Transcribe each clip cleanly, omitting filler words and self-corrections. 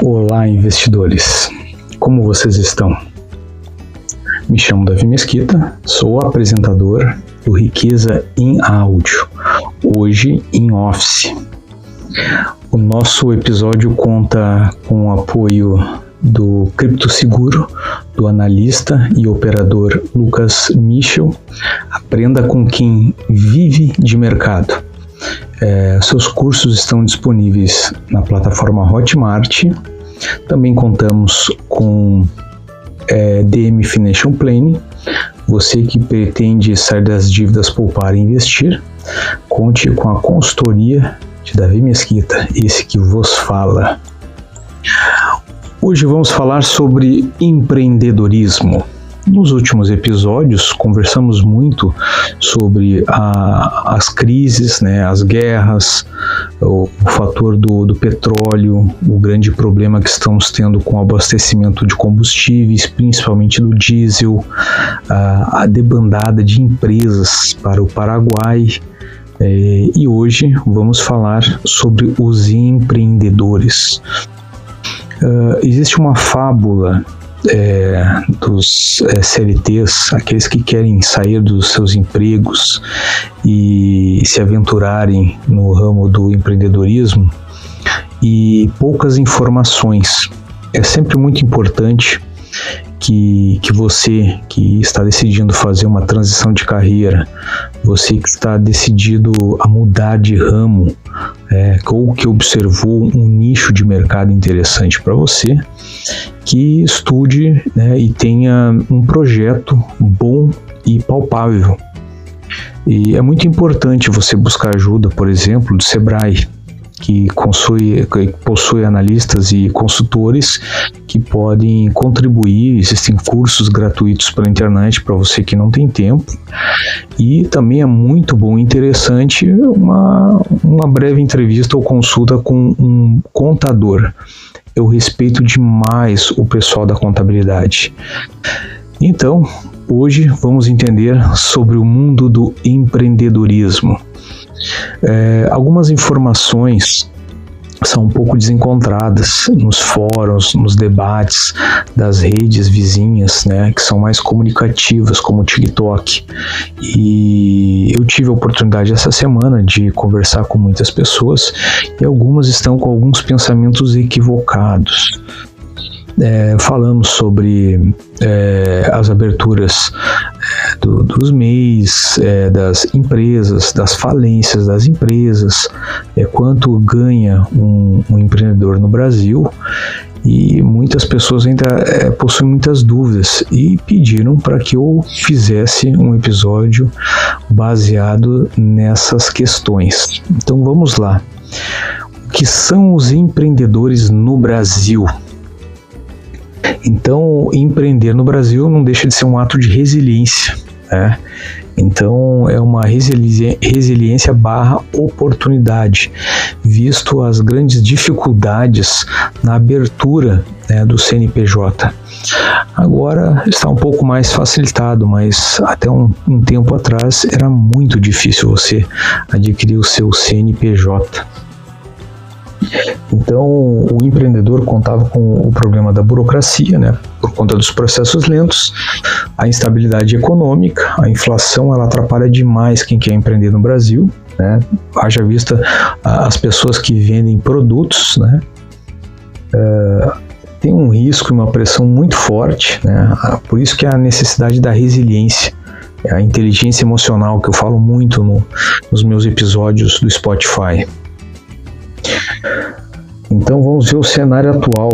Olá, investidores! Como vocês estão? Me chamo Davi Mesquita, sou apresentador do Riqueza em Áudio, hoje em Office. O nosso episódio conta com o apoio do Criptoseguro, do analista e operador Lucas Michel. Aprenda com quem vive de mercado. Seus cursos estão disponíveis na plataforma Hotmart. Também contamos com DM Financial Planning. Você que pretende sair das dívidas, poupar e investir, conte com a consultoria de Davi Mesquita, esse que vos fala. Hoje vamos falar sobre empreendedorismo. Nos últimos episódios conversamos muito sobre as crises, as guerras, o fator do petróleo, o grande problema que estamos tendo com o abastecimento de combustíveis, principalmente do diesel, a debandada de empresas para o Paraguai. E hoje vamos falar sobre os empreendedores. Existe uma fábula dos CLTs, aqueles que querem sair dos seus empregos e se aventurarem no ramo do empreendedorismo, e poucas informações. É sempre muito importante que você que está decidindo fazer uma transição de carreira, você que está decidido a mudar de ramo, ou que observou um nicho de mercado interessante para você, que estude e tenha um projeto bom e palpável. E é muito importante você buscar ajuda, por exemplo, do Sebrae, que possui analistas e consultores que podem contribuir. Existem cursos gratuitos pela internet para você que não tem tempo, e também é muito bom e interessante uma breve entrevista ou consulta com um contador. Eu respeito demais o pessoal da contabilidade. Então, hoje vamos entender sobre o mundo do empreendedorismo. Algumas informações são um pouco desencontradas nos fóruns, nos debates das redes vizinhas, que são mais comunicativas, como o TikTok. E eu tive a oportunidade essa semana de conversar com muitas pessoas, e algumas estão com alguns pensamentos equivocados. Falamos sobre as aberturas dos MEIs, das empresas, das falências das empresas, quanto ganha um empreendedor no Brasil, e muitas pessoas ainda possuem muitas dúvidas e pediram para que eu fizesse um episódio baseado nessas questões. Então vamos lá. O que são os empreendedores no Brasil? Então, empreender no Brasil não deixa de ser um ato de resiliência, Então, é uma resiliência / oportunidade, visto as grandes dificuldades na abertura do CNPJ. Agora está um pouco mais facilitado, mas até um tempo atrás era muito difícil você adquirir o seu CNPJ. Então, o empreendedor contava com o problema da burocracia, por conta dos processos lentos, a instabilidade econômica, a inflação, ela atrapalha demais quem quer empreender no Brasil, Haja vista as pessoas que vendem produtos, tem um risco e uma pressão muito forte, Por isso que há a necessidade da resiliência, a inteligência emocional, que eu falo muito nos meus episódios do Spotify. Então vamos ver o cenário atual.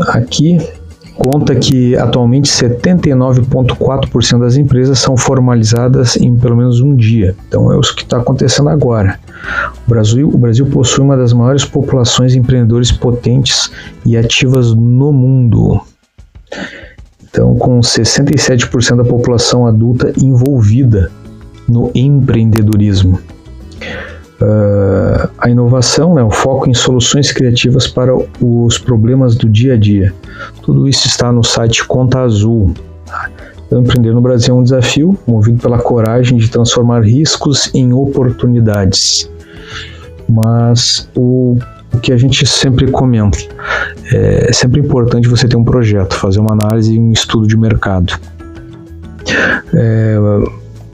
Aqui conta que atualmente 79,4% das empresas são formalizadas em pelo menos um dia. Então é o que está acontecendo agora. O Brasil possui uma das maiores populações de empreendedores potentes e ativas no mundo. Então, com 67% da população adulta envolvida no empreendedorismo. A inovação, o foco em soluções criativas para os problemas do dia a dia. Tudo isso está no site Conta Azul. Então, empreender no Brasil é um desafio, movido pela coragem de transformar riscos em oportunidades. Mas o que a gente sempre comenta, é sempre importante você ter um projeto, fazer uma análise e um estudo de mercado.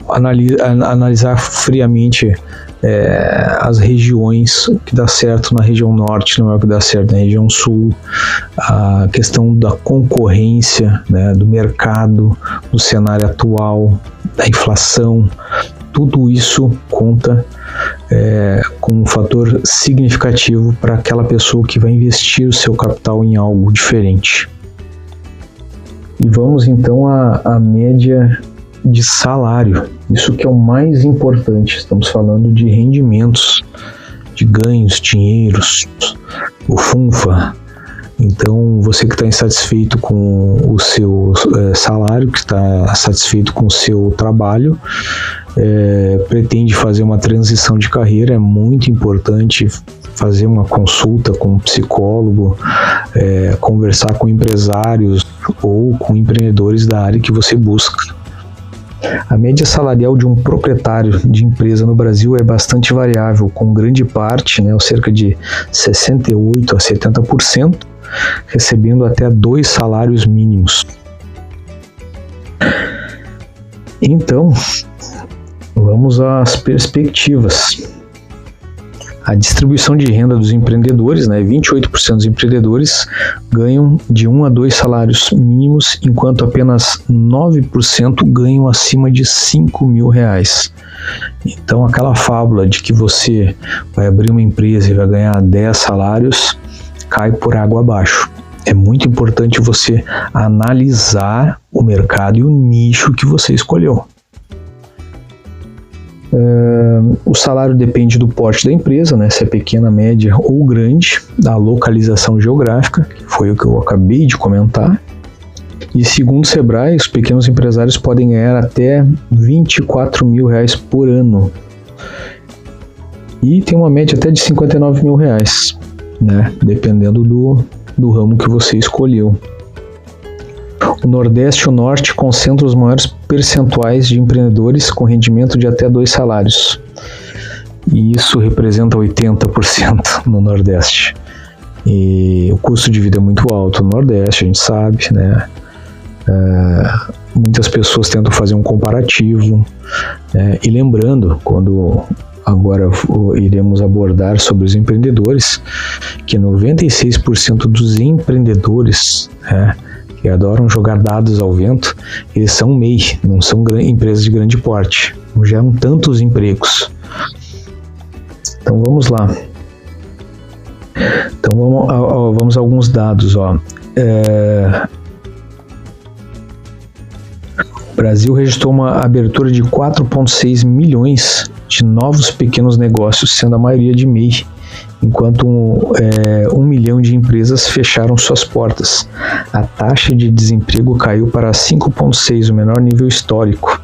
Analisar friamente as regiões, o que dá certo na região norte não é o que dá certo na região sul, a questão da concorrência, né, do mercado, do cenário atual, da inflação, tudo isso conta como um fator significativo para aquela pessoa que vai investir o seu capital em algo diferente. E vamos então à média de salário, isso que é o mais importante. Estamos falando de rendimentos, de ganhos, dinheiros, o FUNFA. Então, você que está insatisfeito com o seu salário, que está satisfeito com o seu trabalho, pretende fazer uma transição de carreira, é muito importante fazer uma consulta com um psicólogo, conversar com empresários ou com empreendedores da área que você busca. A média salarial de um proprietário de empresa no Brasil é bastante variável, com grande parte, cerca de 68% a 70%, recebendo até 2 salários mínimos. Então, vamos às perspectivas. A distribuição de renda dos empreendedores, 28% dos empreendedores ganham de 1 a 2 salários mínimos, enquanto apenas 9% ganham acima de R$5.000. Então, aquela fábula de que você vai abrir uma empresa e vai ganhar 10 salários cai por água abaixo. É muito importante você analisar o mercado e o nicho que você escolheu. O salário depende do porte da empresa, se é pequena, média ou grande, da localização geográfica, que foi o que eu acabei de comentar. E segundo o Sebrae, os pequenos empresários podem ganhar até R$24.000 por ano. E tem uma média até de R$59.000, dependendo do ramo que você escolheu. O Nordeste e o Norte concentram os maiores percentuais de empreendedores com rendimento de até 2 salários. E isso representa 80% no Nordeste. E o custo de vida é muito alto no Nordeste, a gente sabe, muitas pessoas tentam fazer um comparativo. E lembrando, quando agora iremos abordar sobre os empreendedores, que 96% dos empreendedores, que adoram jogar dados ao vento, eles são MEI, não são empresas de grande porte, não geram tantos empregos. Então vamos lá. Então vamos a alguns dados. O Brasil registrou uma abertura de 4,6 milhões de novos pequenos negócios, sendo a maioria de MEI, enquanto 1 milhão de empresas fecharam suas portas. A taxa de desemprego caiu para 5,6, o menor nível histórico,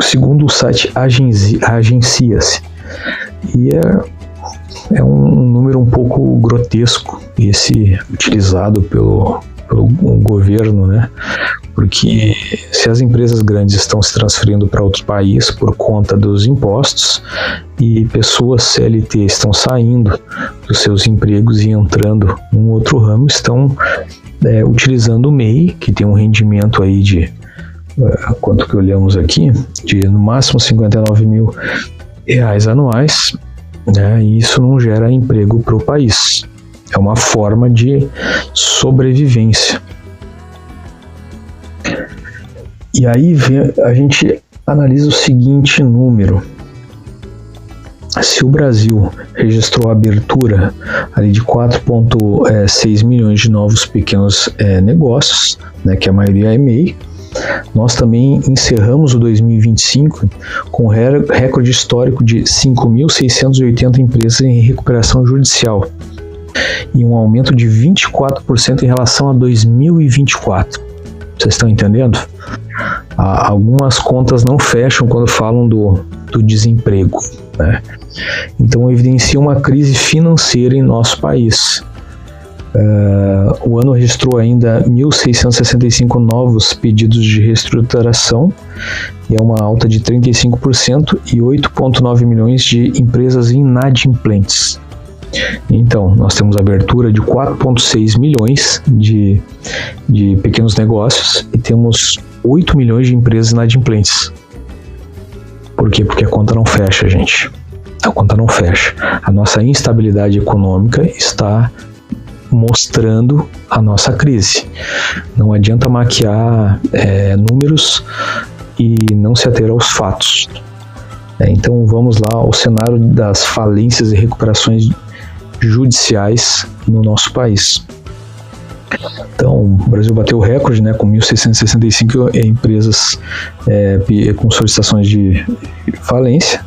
segundo o site Agencia-se. E é um número um pouco grotesco, esse utilizado pelo governo, porque se as empresas grandes estão se transferindo para outros países por conta dos impostos e pessoas CLT estão saindo dos seus empregos e entrando num outro ramo, estão utilizando o MEI, que tem um rendimento aí de, quanto que olhamos aqui, de no máximo R$59.000 anuais, e isso não gera emprego para o país. É uma forma de sobrevivência. E aí a gente analisa o seguinte número. Se o Brasil registrou a abertura ali de 4,6 milhões de novos pequenos negócios, que a maioria é MEI, nós também encerramos o 2025 com recorde histórico de 5.680 empresas em recuperação judicial e um aumento de 24% em relação a 2024. Vocês estão entendendo? Algumas contas não fecham quando falam do desemprego, Então evidencia uma crise financeira em nosso país. O ano registrou ainda 1.665 novos pedidos de reestruturação, e é uma alta de 35%, e 8,9 milhões de empresas inadimplentes. Então, nós temos abertura de 4,6 milhões de pequenos negócios e temos 8 milhões de empresas inadimplentes. Por quê? Porque a conta não fecha, gente. A conta não fecha. A nossa instabilidade econômica está mostrando a nossa crise. Não adianta maquiar números e não se ater aos fatos. Então vamos lá ao cenário das falências e recuperações judiciais no nosso país. Então, o Brasil bateu o recorde, né, com 1.665 empresas com solicitações de falência.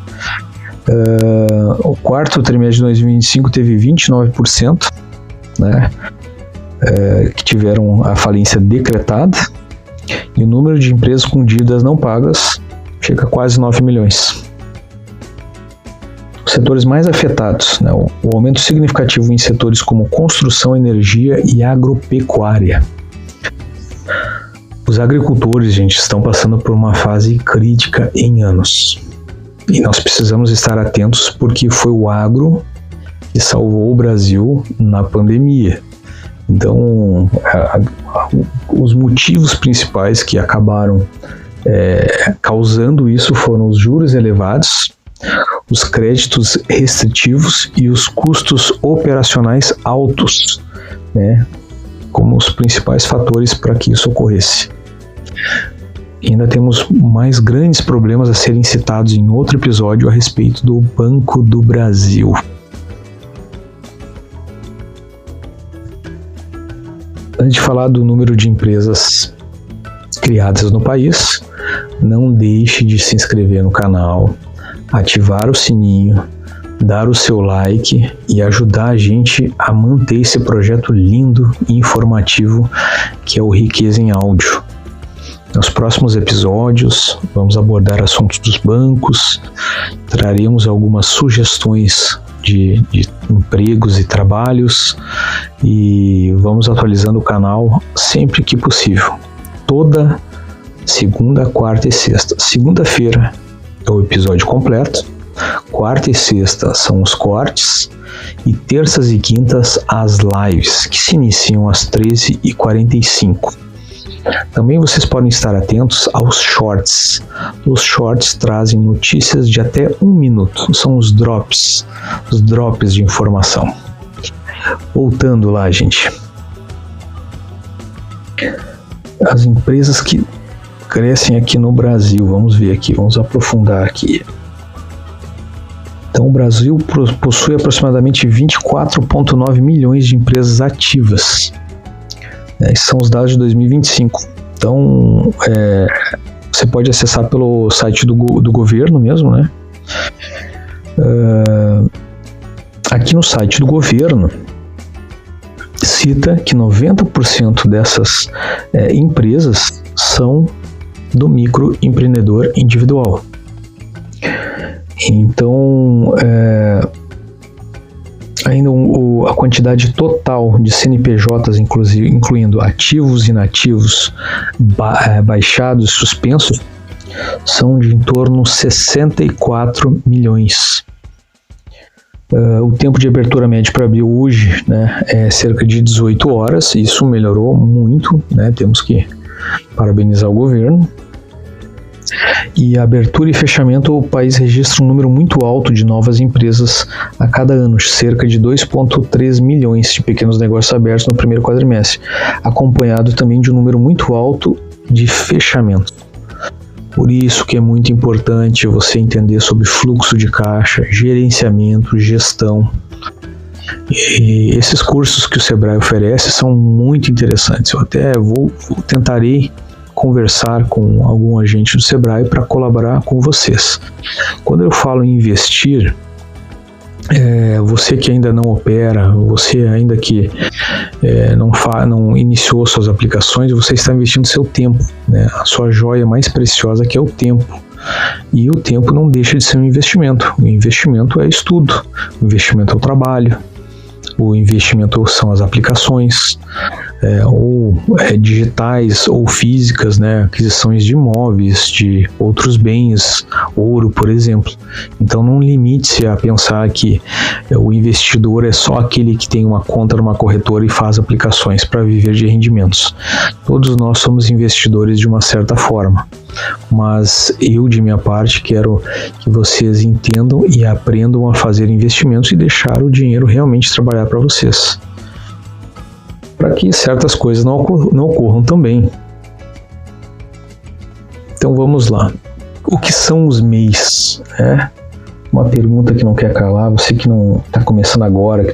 O quarto trimestre de 2025 teve 29%, né, que tiveram a falência decretada, e o número de empresas com dívidas não pagas chega a quase 9 milhões. Os setores mais afetados, né, o aumento significativo em setores como construção, energia e agropecuária. Os agricultores, gente, estão passando por uma fase crítica em anos. E nós precisamos estar atentos porque foi o agro que salvou o Brasil na pandemia. Então, os motivos principais que acabaram causando isso foram os juros elevados, os créditos restritivos e os custos operacionais altos, né, como os principais fatores para que isso ocorresse. E ainda temos mais grandes problemas a serem citados em outro episódio a respeito do Banco do Brasil. Antes de falar do número de empresas criadas no país, não deixe de se inscrever no canal, ativar o sininho, dar o seu like e ajudar a gente a manter esse projeto lindo e informativo que é o Riqueza em Áudio. Nos próximos episódios, vamos abordar assuntos dos bancos, traremos algumas sugestões de empregos e trabalhos e vamos atualizando o canal sempre que possível. Toda segunda, quarta e sexta. Segunda-feira é o episódio completo, quarta e sexta são os cortes e terças e quintas as lives, que se iniciam às 13h45. Também vocês podem estar atentos aos shorts. Os shorts trazem notícias de até 1 minuto, são os drops de informação. Voltando lá, gente. As empresas que crescem aqui no Brasil, vamos ver aqui, vamos aprofundar aqui. Então, o Brasil possui aproximadamente 24,9 milhões de empresas ativas. Esses são os dados de 2025. Então, você pode acessar pelo site do governo mesmo, né? Aqui no site do governo, cita que 90% dessas empresas são do microempreendedor individual. Então, ainda a quantidade total de CNPJs, incluindo ativos, inativos, baixados, suspensos, são de em torno de 64 milhões. O tempo de abertura médio para abrir hoje, né, é cerca de 18 horas, isso melhorou muito, né, temos que parabenizar o governo. E a abertura e fechamento, o país registra um número muito alto de novas empresas a cada ano, cerca de 2,3 milhões de pequenos negócios abertos no primeiro quadrimestre, acompanhado também de um número muito alto de fechamento. Por isso que é muito importante você entender sobre fluxo de caixa, gerenciamento, gestão. E esses cursos que o Sebrae oferece são muito interessantes. Eu até tentarei conversar com algum agente do Sebrae para colaborar com vocês. Quando eu falo em investir, você que ainda não opera, você ainda que não iniciou suas aplicações, você está investindo seu tempo, né? A sua joia mais preciosa, que é o tempo. E o tempo não deixa de ser um investimento. O investimento é estudo, o investimento é o trabalho, o investimento são as aplicações, digitais ou físicas, né? Aquisições de imóveis, de outros bens, ouro, por exemplo. Então não limite-se a pensar que o investidor é só aquele que tem uma conta numa corretora e faz aplicações para viver de rendimentos. Todos nós somos investidores de uma certa forma, mas eu, de minha parte, quero que vocês entendam e aprendam a fazer investimentos e deixar o dinheiro realmente trabalhar para vocês, para que certas coisas não ocorram também. Então vamos lá. O que são os MEIs? Uma pergunta que não quer calar. Você que não está começando agora, que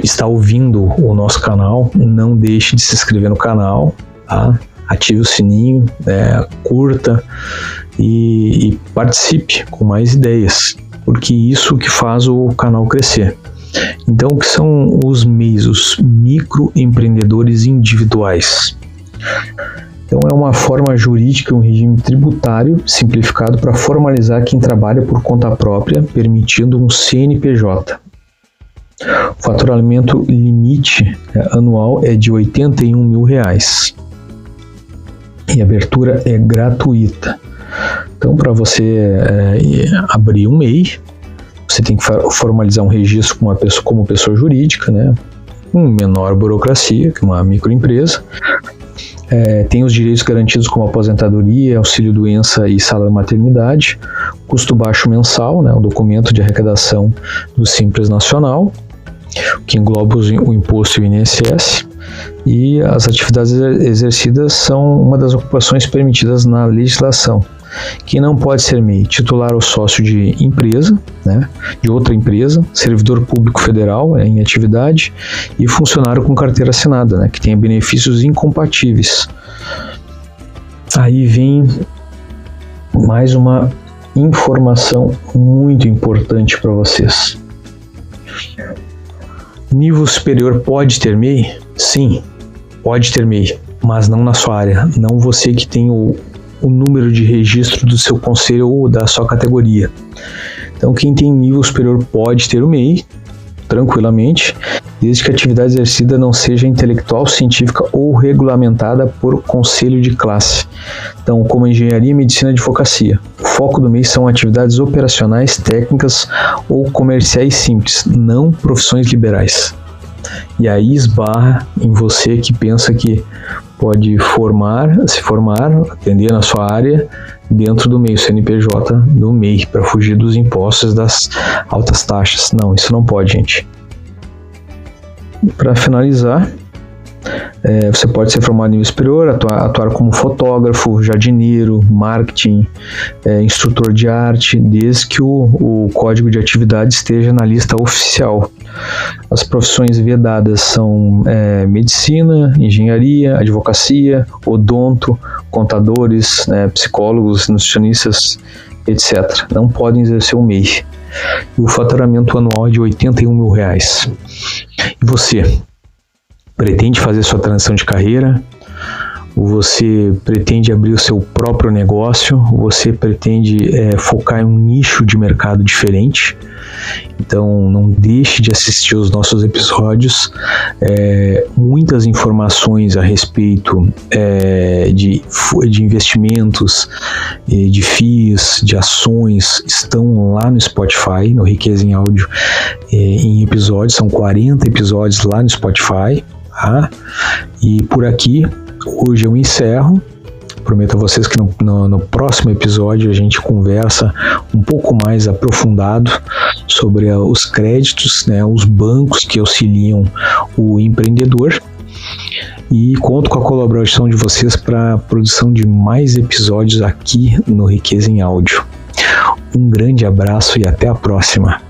está ouvindo o nosso canal, não deixe de se inscrever no canal, tá? Ative o sininho, curta e participe com mais ideias, porque isso que faz o canal crescer. Então, o que são os MEIs, os microempreendedores individuais? Então, é uma forma jurídica, um regime tributário simplificado para formalizar quem trabalha por conta própria, permitindo um CNPJ. O faturamento limite anual é de R$ 81 mil. E a abertura é gratuita. Então, para você abrir um MEI, você tem que formalizar um registro como pessoa jurídica, né? Com menor burocracia que uma microempresa. Tem os direitos garantidos como aposentadoria, auxílio-doença e salário-maternidade, custo baixo mensal, né? O documento de arrecadação do Simples Nacional, que engloba o imposto e o INSS. E as atividades exercidas são uma das ocupações permitidas na legislação. Quem não pode ser MEI? Titular ou sócio de empresa, né, de outra empresa, servidor público federal em atividade e funcionário com carteira assinada, né, que tenha benefícios incompatíveis. Aí vem mais uma informação muito importante para vocês. Nível superior pode ter MEI? Sim, pode ter MEI, mas não na sua área. Não você que tem o número de registro do seu conselho ou da sua categoria. Então, quem tem nível superior pode ter o MEI, tranquilamente, desde que a atividade exercida não seja intelectual, científica ou regulamentada por conselho de classe. Então, como engenharia, medicina e advocacia. O foco do MEI são atividades operacionais, técnicas ou comerciais simples, não profissões liberais. E aí esbarra em você que pensa que pode se formar, atender na sua área dentro do MEI, CNPJ do MEI, para fugir dos impostos das altas taxas. Não, isso não pode, gente. Para finalizar, você pode ser formado em nível superior, atuar como fotógrafo, jardineiro, marketing, instrutor de arte, desde que o código de atividade esteja na lista oficial. As profissões vedadas são medicina, engenharia, advocacia, odonto, contadores, psicólogos, nutricionistas, etc. Não podem exercer o MEI. E o faturamento anual é de R$ 81 mil. E você? Pretende fazer sua transição de carreira? Ou você pretende abrir o seu próprio negócio? Ou você pretende focar em um nicho de mercado diferente? Então não deixe de assistir os nossos episódios. Muitas informações a respeito de investimentos, de FIIs, de ações estão lá no Spotify, no Riqueza em Áudio, em episódios. São 40 episódios lá no Spotify. Tá? E por aqui, hoje eu encerro. Prometo a vocês que no próximo episódio a gente conversa um pouco mais aprofundado sobre os créditos, né, os bancos que auxiliam o empreendedor. E conto com a colaboração de vocês para a produção de mais episódios aqui no Riqueza em Áudio. Um grande abraço e até a próxima.